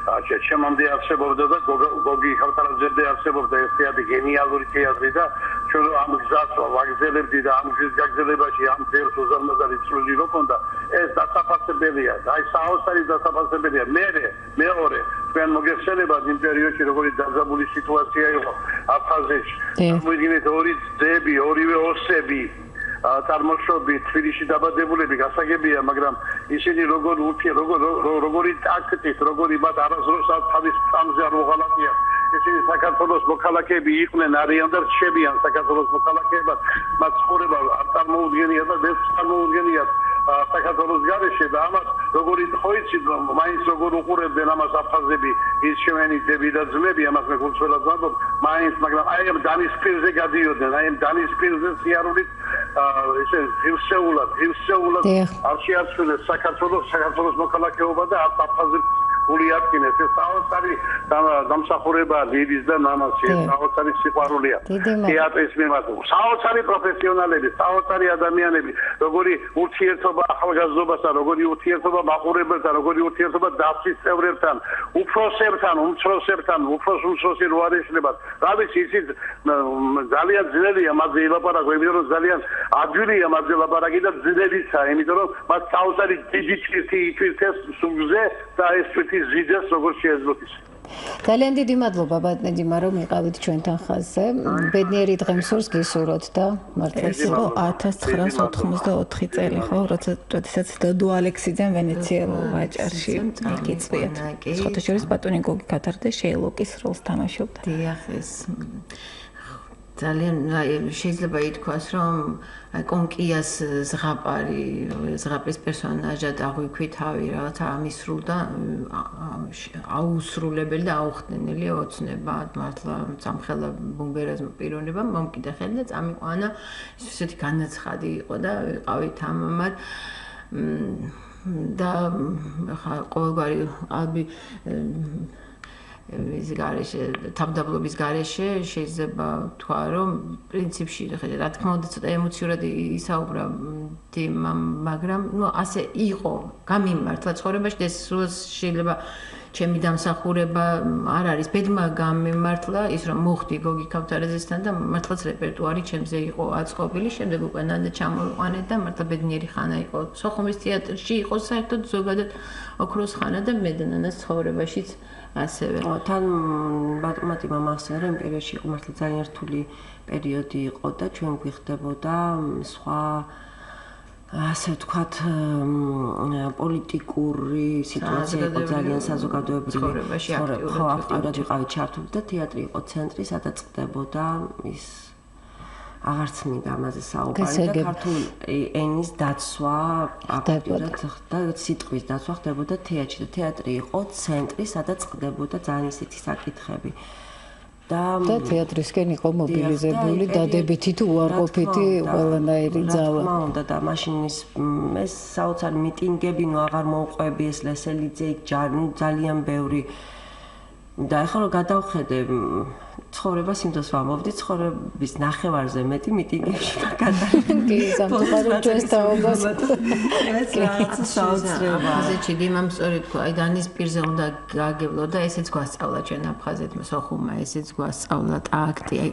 ჩემამდე არსებობდა და გოგი ქავთარაძე არსებობდა ეს თეატრი გენიალური თეატრი და ჩვენ ამ გზას ვაგზელებდი და ამ გზის გაგზელებაში ამ ძერს უზარმაზარი წვლილი რო ქონდა ეს დასაფასებელია აი საოცარი დასაფასებელია მეორე ჩვენ მოგეხსენებათ იმ პერიოდში როგორი დაძაბული სიტუაცია იყო აფხაზეთში მოიგინეთ ორი ძები ორივე ოსები წარმოშობით თბილისში დაბადებულები გასაგებია მაგრამ ისინი როგორი ტაქტით როგორი მათ არასდროს თავის წამზე არ მოღალატია ისინი საქართველოს მოქალაქეები იყვნენ არიან და რჩებიან საქართველოს მოქალაქეებად მათ ცხოვრება არ წარმოუდგენიათ და δεν წარმოუდგენიათ საქართველოს გარეშე და ამას როგორი ხოიცი მაინც როგორ უყურებდნენ ამას აფხაზები ის ჩვენი ძები და ძმები ამას მე გულწრფელად ვამბობ მაინც მაგრამ აი ამ დანის პირზე გადიოდნენ აი ამ დანის პირზე სიარულით ესე ღირსეულად არ შეაცვლეს საქართველოს მოქალაქეობა და არც აფხაზებს გული აკინეს ეს საოცარი დამსახურება ლიბის და მამასი საოცარი სიყვარულია თეატრის მიმართ საოცარი პროფესიონალები საოცარი ადამიანები როგორი ურთიერთობა ახალგაზრდობასთან როგორი ურთიერთობა მაყურებელთან როგორი ურთიერთობა დაცვის წევრებთან უფროსებთან უმცროსებთან უფროსი რო არ ეშლებათ რა ვიცი ისიც ძალიან ძნელია მათზე ილაპარაკო იმიტომ რომ ძალიან ადვილია მათზე ლაპარაკი და ძნელიცაა იმიტომ რომ მათ საოცარი დიდი თვირთი ითვირთეს სულზე და ეს ზიდეს როგორ შეეძლოთ ის ძალიან დიდი მადლობა ბატონო რომ იყავით ჩვენთან ხაზზე ბედნიერი დღემსურს გისურვოთ და მართლაც იყო 1984 წელი ხო როდესაც დოდო ალექსიძემ ვენეციელურ ვაჭარში გიწვიეთ სხვათა შორის ბატონი გოგი ქავთარაძე შეილოკის როლს თამაშობდა დიახ ეს ძალიან შეიძლება ითქვას რომ კონკიას ზღაპრის პერსონაჟად აღვიქვითავი რაღაც ამისრულდა აუსრულებელი და აუხდენელი ოცნება მართლა სამხელა ბუმბერაზმ პიროვნება მომკიდახელი და წამიყვანა ისეთი განაცხადი იყო და ვიყავით ამამად და ხა ყოველგვარი ალბი ის გარეშე თავდაბლობის გარეშე შეიძლება თქვა რომ პრინციპში რა თქმა უნდა ცოტა ემოციურად ისაუბრა მაგრამ ნუ ასე იყო გამიმართლა ცხოვრებაში ეს შეიძლება ჩემი დამსახურება არ არის ბედმა გამიმართლა ის რომ მოხდი გოგი ქავთარაძესთან და მართლაც რეპერტუარი ჩემზე იყო აწყობილი შემდეგ უკვე ნანდა ჩამოვიყვანეთ და მართლა ბედნიერი ხანა იყო სოხუმის თეატრში იყო საერთოდ ზოგადად ოქროს ხანა და მე და ნანას ცხოვრებაშიც ასევე თან ბატონმა მახსოვს რომ პერიოდში იყო მართლა ძალიან რთული პერიოდი იყო და ჩვენ გვიხდებოდა სხვა ასე ვთქვათ პოლიტიკური სიტუაცია იყო ძალიან საზოგადოებრივი ხო აქტიურად ვიყავით ჩართული და თეატრი იყო ცენტრი სადაც ხდებოდა ის აღარც მინდა ამაზე საუბარი და ქართული ენის დაცვა აქტიურად და სიტყვის დაცვა ხდებოდა თეატრში და თეატრი იყო ცენტრი სადაც ხდებოდა ძალიან ისეთი საკითხები და თეატრისკენ იყო მობილიზებული დადებითი თუ უარყოფითი ყველანაირი ძალა რა უნდა და მაშინ ეს საოცარი მიტინგები ნუ აღარ მოუყვები ეს ლესელიძე ძალიან ბევრი და ახლა რომ გადავხედე ცხოვრებას იმდოს ვამბობდი ცხოვრების ნახევარზე მეტი მიტინგებში გადავხედე სამწუხაროდ ჩვენს თაობას ეს რაღაც საოცრება აზეთში დიმამ სწორედ თქვა აი დანის პირზე უნდა გაგებლო და ესეც გვასწავლა ჩვენ აფხაზეთმა სოხუმმა ესეც გვასწავლა ტაქტი აი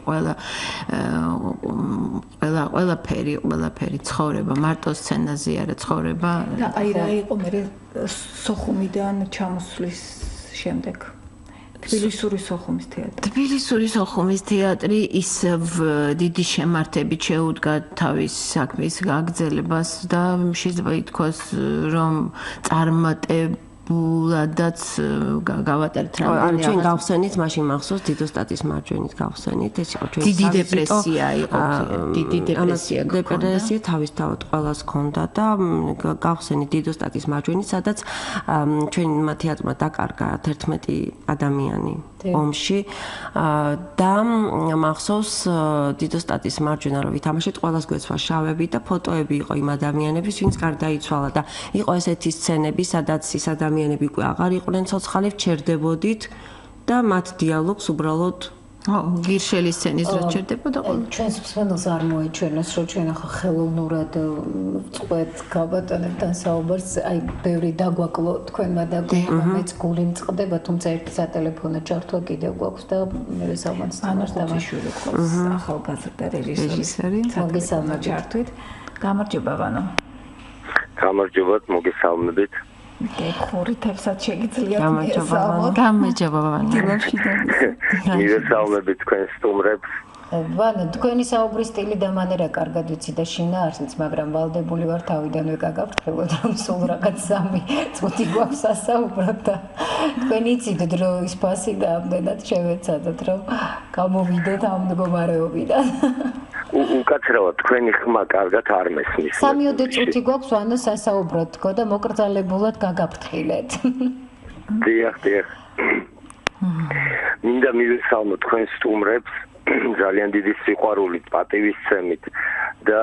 ყველაფერი ცხოვრება მარტო სცენაზე არა ცხოვრება და აი რა იყო მე სოხუმიდან ჩამოსვლის შემდეგ თბილისური სოხუმის თეატრი ის დიდი შემართებით შეუდგა თავის საქმის გაგრძელებას და შეიძლება ითქვას რომ წარმატებით ნებულადაც გავატარეთ რამდენი ჩვენ გავხსენით მაშინ მახსოვს დიდოსტატის მარჯვენით გავხსენით ეს იყო ჩვენი დიდი დეპრესია იყო დიდი დეპრესია დეპრესია თავისთავად ყველას ჰქონდა და გავხსენით დიდოსტატის მარჯვენით სადაც ჩვენმა თეატრმა დაკარგა 11 ადამიანი ომში და მახსოვს დიდოსტატის მარჯვენა რო ვითამაშეთ ყველას გვეცვა შავები და ფოტოები იყო იმ ადამიანების ვინც გარდაიცვალა და იყო ესეთი სცენები სადაც ის ადამიანები უკვე აღარ იყვნენ ცოცხალი ვჩერდებოდით და მათ დიალოგს უბრალოდ გირშელის სცენის რო ჩერდებოდა ყოველ ჩვენს მსმენელს არ მოეჩვენოს რომ ჩვენ ახლა ხელოვნურად წყვეთ გაბატონებთან საუბარს აი ბევრი დაგვაკლო თქვენმა და მეც გული მწყდება თუმცა ერთი სატელეფონო ჩართვა კიდევ გვაქვს და მე სამაც თანაშმოყვანილი გვაქვს ახალგაზრდა რეჟისორი მოგესალმებით ჩართვით გამარჯობა ვანო გამარჯობათ მოგესალმებით გეხურითებსაც შეგიძლიათ გამარჯობა ვანო მოგესალმებით თქვენ სტუმრებს ვანო თქვენი საუბრის სტილი და მანერა კარგად ვიცი და შინა არსიც მაგრამ ვალდებული ვარ თავიდანვე გაგაფრთხილოთ რომ სულ რაღაც 3 წუთი გვაქვს ასაუბროთ და თქვენ იცით რომ ის ფასი და ამდენად შევეცადოთ რომ გამოვიდეთ ამ მდგომარეობიდან უკაცრავად თქვენი ხმა კარგად არ მესმის 3 წუთი გვაქვს ვანო სასაუბროთ თქო და მოკრძალებულად გაგაფრთხილეთ დიახ მინდა მივესალმო თქვენ სტუმრებს ძალიან დიდი სიყვარულით პატივისცემით და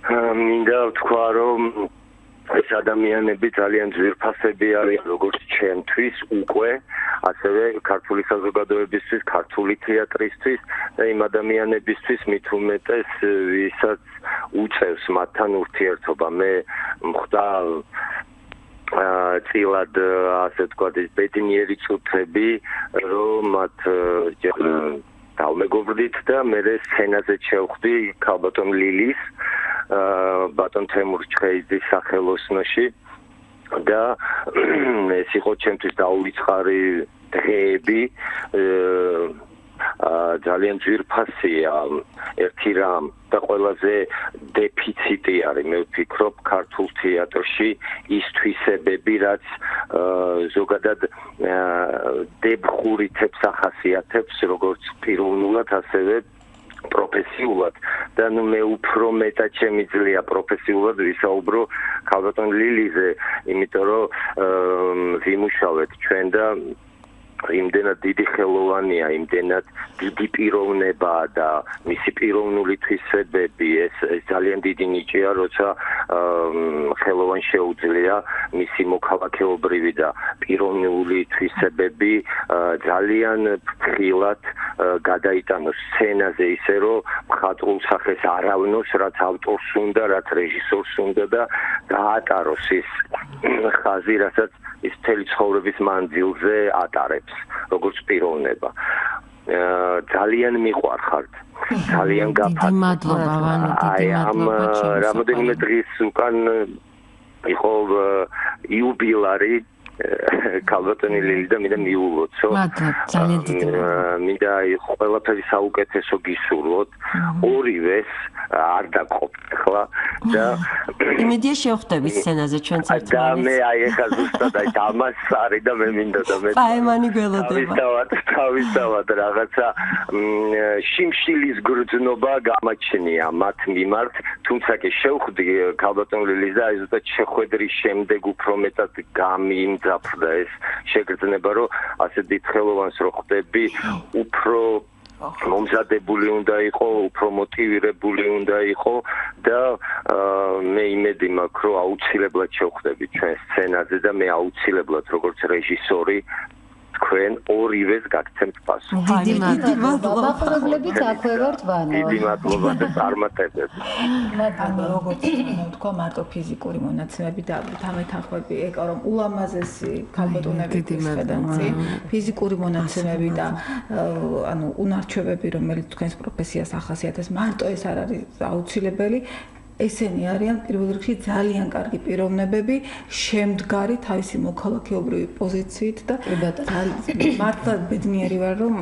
მინდა ვთქვა რომ ეს ადამიანები ძალიან ძვირფასები არიან როგორც ჩემთვის უკვე ასევე ქართული საზოგადოებისთვის, ქართული თეატრისთვის და იმ ადამიანებისთვის მით უმეტეს ვისაც უწევს მათთან ურთიერთობა მე მხდა წილად ასე ვთქვათ ეს ბედნიერი წუთები რომ მათ დავმეგობრდით და მე სცენაზე შევხვდი ქალბატონ ლილის ბატონ თემურ ჩხეიძის სახელოსნოში და ეს იყო ჩემთვის დაუვიწყარი დღეები ძალიან ძვირფასია ერთი რამ და ყველაზე დეფიციტი არის მე ვფიქრობ ქართულ თეატრში ის თვისებები რაც ზოგადად დებხურითებს ახასიათებს როგორც პიროვნულად ასევე პროფესიულად და მე უფრო მეტად შემიძლია პროფესიულად ვისაუბრო ქალბატონ ლილიზე იმიტომ რომ ვიმუშავეთ ჩვენ და იმდენად დიდი ხელოვანია, იმდენად დიდი პიროვნებაა და მისი პიროვნული თვისებები ეს ძალიან დიდი ნიჭია, როცა ხელოვან შეუძლია მისი მოქალაქეობრივი და პიროვნული თვისებები ძალიან ფრთხილად გადაიტანოს სცენაზე ისე რომ მხატვრულ სახეს არავნოს, რაც ავტორს უნდა, რაც რეჟისორს უნდა და გაატაროს ის ხაზი, რასაც ის მთელი ცხოვრების მანძილზე ატარებს, როგორც პიროვნება. ძალიან მიყვარხართ. ძალიან გაფრთხილდი. დიდი მადლობა, ვანო, დიდი მადლობა. რამოდენიმე დღის უკან იყო იუბილარი ქალბატონი ლილი და მინდა მიულოცო. მადლობა, ძალიან დიდი მადლობა. მინდა ყველაფერი საუკეთესო გისურვოთ. ორივეს არ დაყოფთ ახლა და იმედია შევხვდებით სცენაზე ჩვენც ერთმანეთს. და მე აი ახლა ზუსტად აი ამას არის და მე მინდა და მე პაემანი გველოდება. თავისთავად რაღაცა შიმშილის გრძნობა გამაჩნია მათ მიმართ, თუმცა კი შევხვდი ქალბატონ ლილის და აი ზუსტად შეხვედრის შემდეგ უფრო მეტად გამიმძაფრდა ეს შეგრძნება, რომ ასე დიდხელოვანს რო ხვდები, უფრო მომზადებული უნდა იყო, უფრო მოტივირებული უნდა იყო და მე იმედი მაქვს, რომ აუცილებლად შევხვდები ჩვენ სცენაზე და მე აუცილებლად როგორც რეჟისორი თქვენ ორივეს გაგცემთ პასუხი. დიდი მადლობა. მაყურებლებით აქვე ვართ ვანო. დიდი მადლობა და წარმატებები. ანუ როგორც თქვა მარტო ფიზიკური მონაცემები და თამეთახმები ეკა რომ ულამაზესი ქალბატონების ხედანცი ფიზიკური მონაცემები და ანუ უნარჩვევები რომელიც თქვენს პროფესიას ახასიათებს მარტო ეს არ არის აუცილებელი ესენი არიან პირველ რიგში ძალიან კარგი პიროვნებები, შემდგარი თავისი მოქალაქეობრივი პოზიციით და მართლა ბედნიერი ვარ, რომ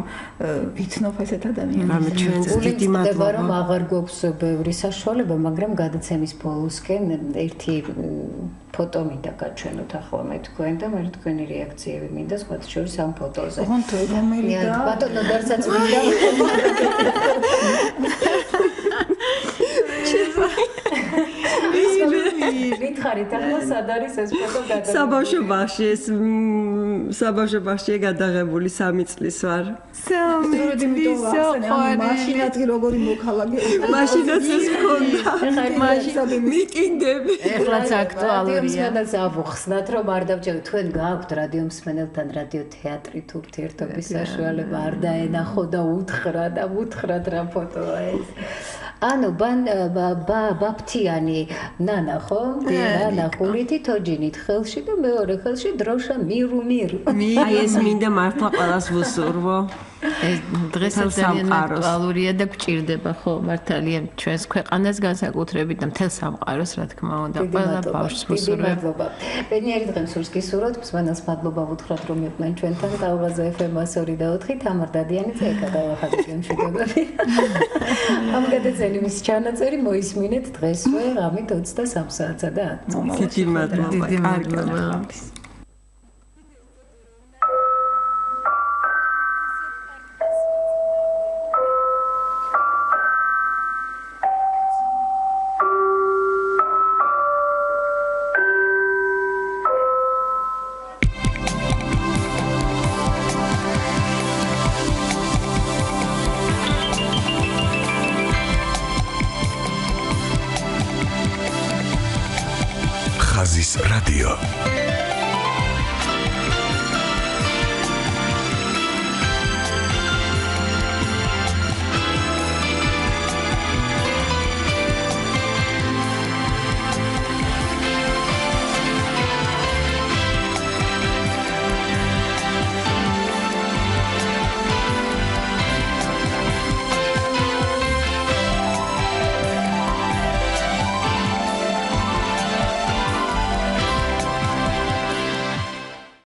ვიცნობ ესეთ ადამიანებს. ჩვენც დიდი მადლობა, რომ აღარ გვაქვს ბევრი საშუალება, მაგრამ გადაცემის ბოლოსკენ ერთი ფოტო მინდა გაჩვენოთ ახლა მე თქვენ და მე თქვენი რეაქციები მინდა სხვათა შორის ამ ფოტოზე. ხონთ რომელია? ბატონო დარსაც მინდა. მითხარით ახლა სად არის ეს ფოტო გადაღებული? საბავშვო ბაღში ეს საბავშვო ბაღშია გადაღებული 3 წლის ვარ. 3 წლის მაშინაც კი როგორი მოქალაქე. მაშინაც ეს მქონდა. მაშინაც მიტინგები. ეხლაც აქტუალურია. რადიომსმენელს ავუხსნათ რომ არ დავჭერთ თქვენ გააქვთ რადიომსმენელთან რადიო თეატრით ურთიერთობის საშუალება არ დაენახო და უთხრათ რა ფოტოა ეს. ანუ ბაფთიანი ნანა ხო? ნანა ხურითი თოჯინით ხელში და მეორე ხელში დროშა მირუ. აი ეს მინდა მართლა ყველას ვუსურვო. ეს დღეს ძალიან აქტუალურია და გვჭირდება ხო მართალია ჩვენს ქვეყანას განსაკუთრებით და მთელ სამყაროს რა თქმა უნდა ყველა ბავშვს ვუსურვებ. ბედნიერი დღე სურს გისურვოთ, მსმენელს მადლობა ვუთხრათ რომ იყვნენ ჩვენთან ტალღაზე FM-ას 2 და 4 თამარ დადიანიძე ეკადავახადეთ მშვიდობები. ამ გადაცემის ჩანაწერი მოისმინეთ დღესვე ღამით 23 საათსა და 10. დიდი მადლობა. ხაზის რადიო